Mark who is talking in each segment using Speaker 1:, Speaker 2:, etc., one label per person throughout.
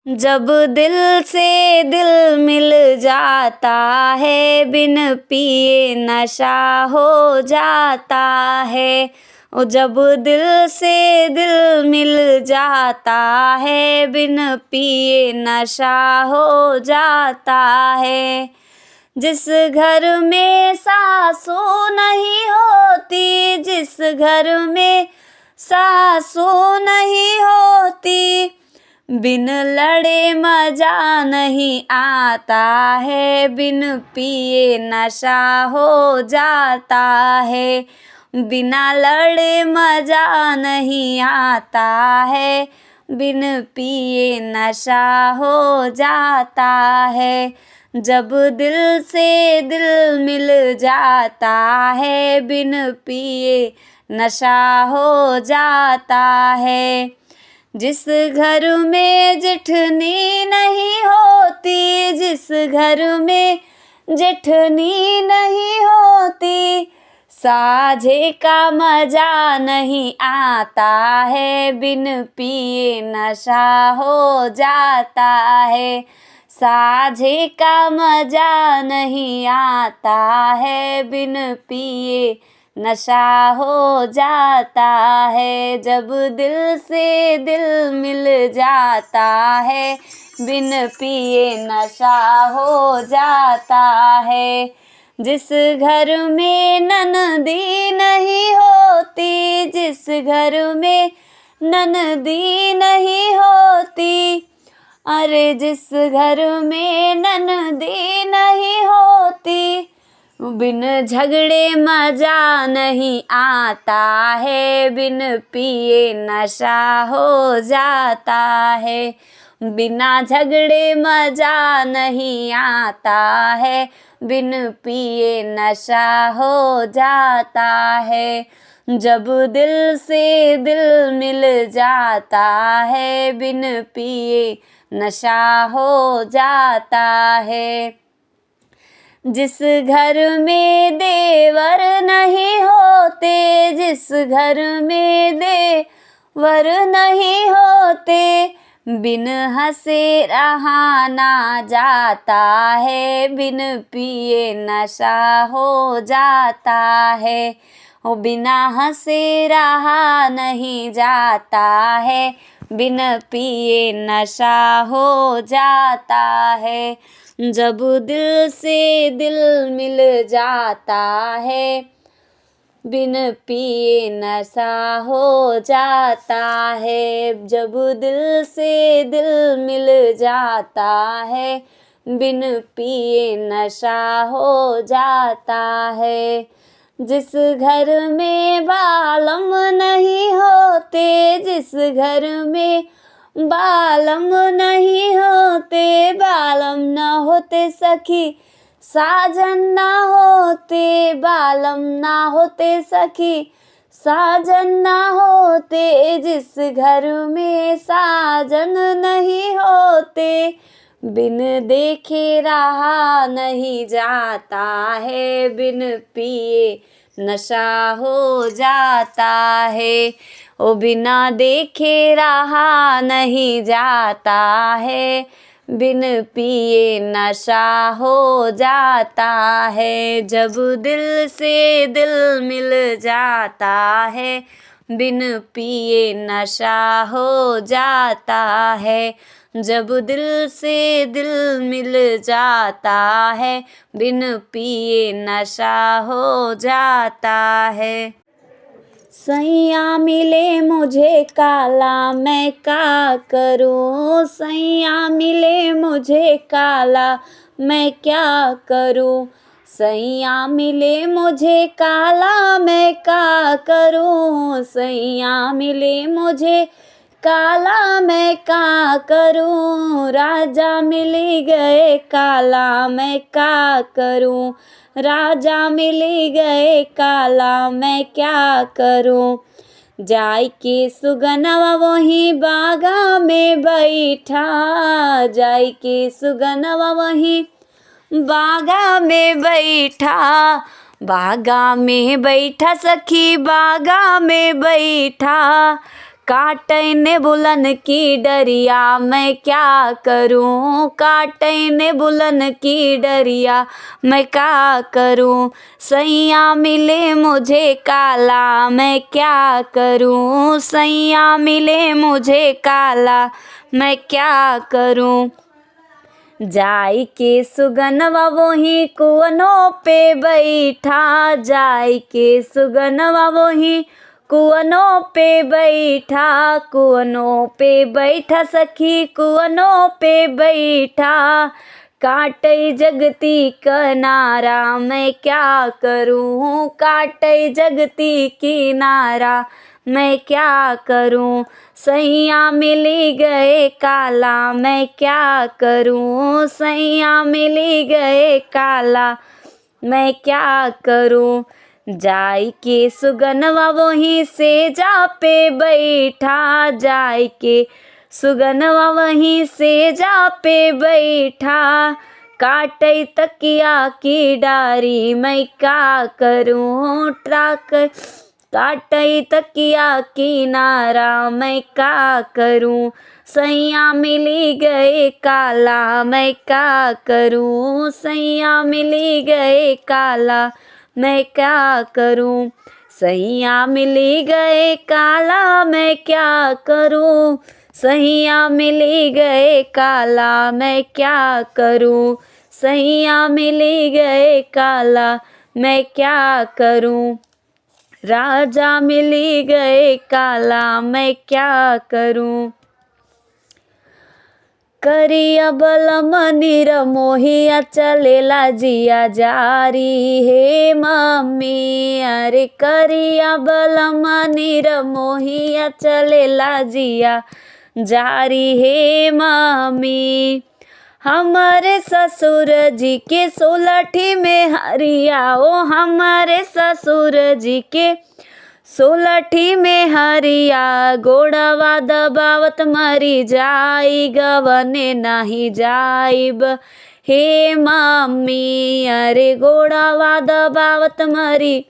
Speaker 1: जब दिल से दिल मिल जाता है, बिन पिए नशा हो जाता है। ओ जब दिल से दिल मिल जाता है, बिन पिए नशा हो जाता है। जिस घर में सासू नहीं होती, जिस घर में सासू नहीं होती, बिन लड़े मजा नहीं आता है, बिन पिए नशा हो जाता है। बिना लड़े मजा नहीं आता है, बिन पिए नशा हो जाता है। जब दिल से दिल मिल जाता है, बिन पिए नशा हो जाता है। जिस घर में जेठनी नहीं होती, जिस घर में जेठनी नहीं होती, साझे का मजा नहीं आता है, बिन पिए नशा हो जाता है। साझे का मजा नहीं आता है, बिन पिए नशा हो जाता है। जब दिल से दिल मिल जाता है, बिन पिए नशा हो जाता है। जिस घर में ननदी नहीं होती, जिस घर में ननदी नहीं होती, अरे जिस घर में ननदी नहीं होती, बिन झगड़े मजा नहीं आता है, बिन पिए नशा हो जाता है। बिना झगड़े मजा नहीं आता है, बिन पिए नशा हो जाता है। जब दिल से दिल मिल जाता है, बिन पिए नशा हो जाता है। जिस घर में देवर नहीं होते, जिस घर में देवर नहीं होते, बिन हंसे रहा ना जाता है, बिन पिए नशा हो जाता है। ओ बिना हंसे रहा नहीं जाता है, बिन पिए नशा हो जाता है। जब दिल से दिल मिल जाता है, बिन पिए नशा हो जाता है। जब दिल से दिल मिल जाता है, बिन पिए नशा हो जाता है। जिस घर में बालम नहीं होते, जिस घर में बालम नहीं होते, बालम न होते सखी साजन ना होते, बालम ना होते सखी साजन ना होते। जिस घर में साजन नहीं होते, बिन देखे रहा नहीं जाता है, बिन पिए नशा हो जाता है। ओ बिना देखे रहा नहीं जाता है, बिन पिए नशा हो जाता है। जब दिल से दिल मिल जाता है, बिन पिए नशा हो जाता है। जब दिल से दिल मिल जाता है, बिन पिए नशा हो जाता है। सैया मिले मुझे काला मैं क्या करूं, सैया मिले मुझे काला मैं क्या करूं, सैया मिले मुझे काला मैं क्या करूं, सैया मिले मुझे काला मैं क्या करूं, राजा मिल गए काला मैं क्या करूं, राजा मिल गए काला मैं क्या करूं। जाय के सुगनवा वहीं बागा में बैठा, जाय के सुगनवा वहीं बागा में बैठा, बागा में बैठा सखी बागा में बैठा, काटे ने बुलन की डरिया मैं क्या करूं, काटे ने बुलन की डरिया मैं क्या करूं। सैया मिले मुझे काला मैं क्या करूं, सैया मिले मुझे काला मैं क्या करूं। जाई के सुगनवा वही कुअनों पे बैठा, जाई के सुगनवा वही कुअनों पे बैठा, कुअनों पे बैठा सखी कुअनों पे बैठा। काटे जगती किनारा मैं क्या करूं, काटे जगती किनारा मैं क्या करूं। सैया मिली गए काला मैं क्या करूं, सैया मिली गए काला मैं क्या करूं। जाई के सुगनवा वहीं से जा पे बैठा, जाई के सुगनवा वहीं से जा पे बैठा। काटे तकिया की डारी मैं क्या करूं, काटे तकिया किनारा मैं क्या करूं। सैया मिली गए काला मैं क्या करूं, सैया मिली गए काला मैं क्या करूं। सैया मिली गए काला मैं क्या करूं, सैया मिली गए काला मैं क्या करूं। सैया मिली गए काला मैं क्या करूं। राजा मिली गए काला मैं क्या करूं। करिया बलम नीर मोहिया चलेला जिया जारी हे मम्मी, अरे करिया बलम नीर मोहिया चलेला जिया जारी हे मम्मी। हमारे ससुर जी के 16ठी में हरिया, ओ हमारे ससुर जी के 16ठी में हरिया। गोड़वा दबावत मरी जाई गवने नहीं जाइब हे मम्मी, अरे गोड़वा दबावत मरी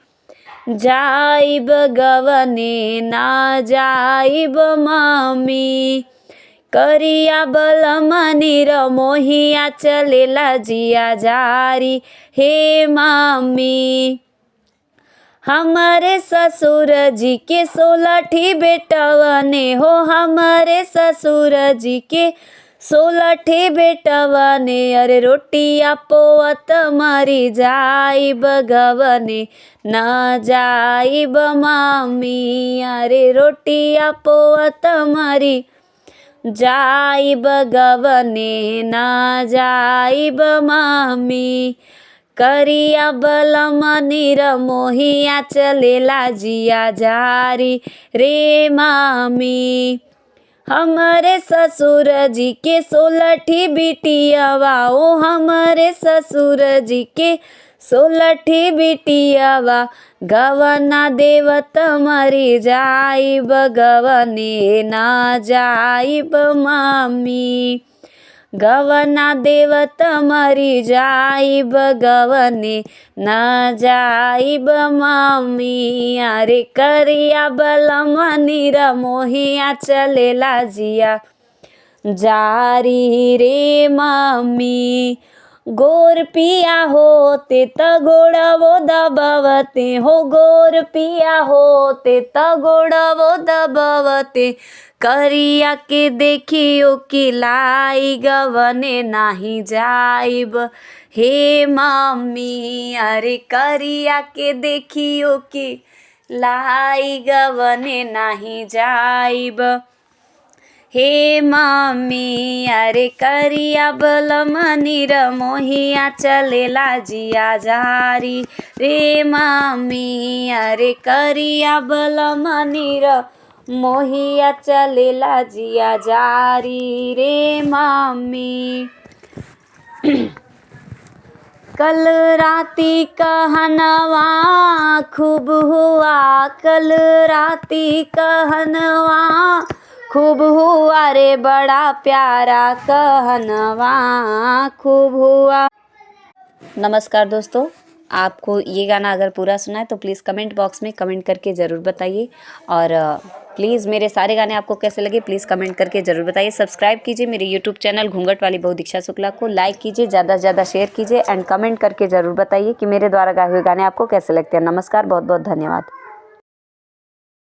Speaker 1: जाइब गवने ना जाइब मम्मी। करिया बलम नीर मोहिया चलेला जिया जारी हे मम्मी। हमारे ससुर जी के 16ठी बेटवने हो, हमारे ससुर जी के 16ठी बेटवने। अरे रोटिया पोवत मरी जाइब गवने न जाइब मम्मी, अरे रोटिया पोवत मरी जाइब गवने ना जाइब मम्मी। करिया बलम नीर मोहिया चलेला जिया जारी रे मम्मी। हमारे ससुर जी के 16ठी बिटियावा, ओ हमारे ससुर जी के 16ठी बिटियावा। गवना देवत मरी जाइब गवने ना जाइब मम्मी, गवना देवत मरी जाइब गवने न जाइब मम्मी। अरे करिया बलम नीर मोहिया चलेला जिया जारी रे मम्मी। गोर पिया होते त गोड़वो दबवते हो, गोर पिया होते त गोड़वो दबवते। करिया के देखियो कि लाई गवने नाही जाइब हे मम्मी, अरे करिया के देखियो कि लाई गवने नाही जाइब हे मम्मी। अरे करिया बलम नीर मोहिया चलेला जिया जारी रे मम्मी, अरे करिया बलम नीर मोहिया चलेला जिया जारी रे मम्मी। कल राती कहनवा खूब हुआ, कल राती कहनवा खूब हुआ रे बड़ा प्यारा कहनवा खूब हुआ। नमस्कार दोस्तों, आपको ये गाना अगर पूरा सुना है तो प्लीज़ कमेंट बॉक्स में कमेंट करके ज़रूर बताइए। और प्लीज़ मेरे सारे गाने आपको कैसे लगे प्लीज़ कमेंट करके ज़रूर बताइए। सब्सक्राइब कीजिए मेरे यूट्यूब चैनल घूंघट वाली बहू दीक्षा शुक्ला को, लाइक कीजिए, ज़्यादा से ज़्यादा शेयर कीजिए एंड कमेंट करके ज़रूर बताइए कि मेरे द्वारा गाए हुए गाने आपको कैसे लगते हैं। नमस्कार, बहुत बहुत धन्यवाद।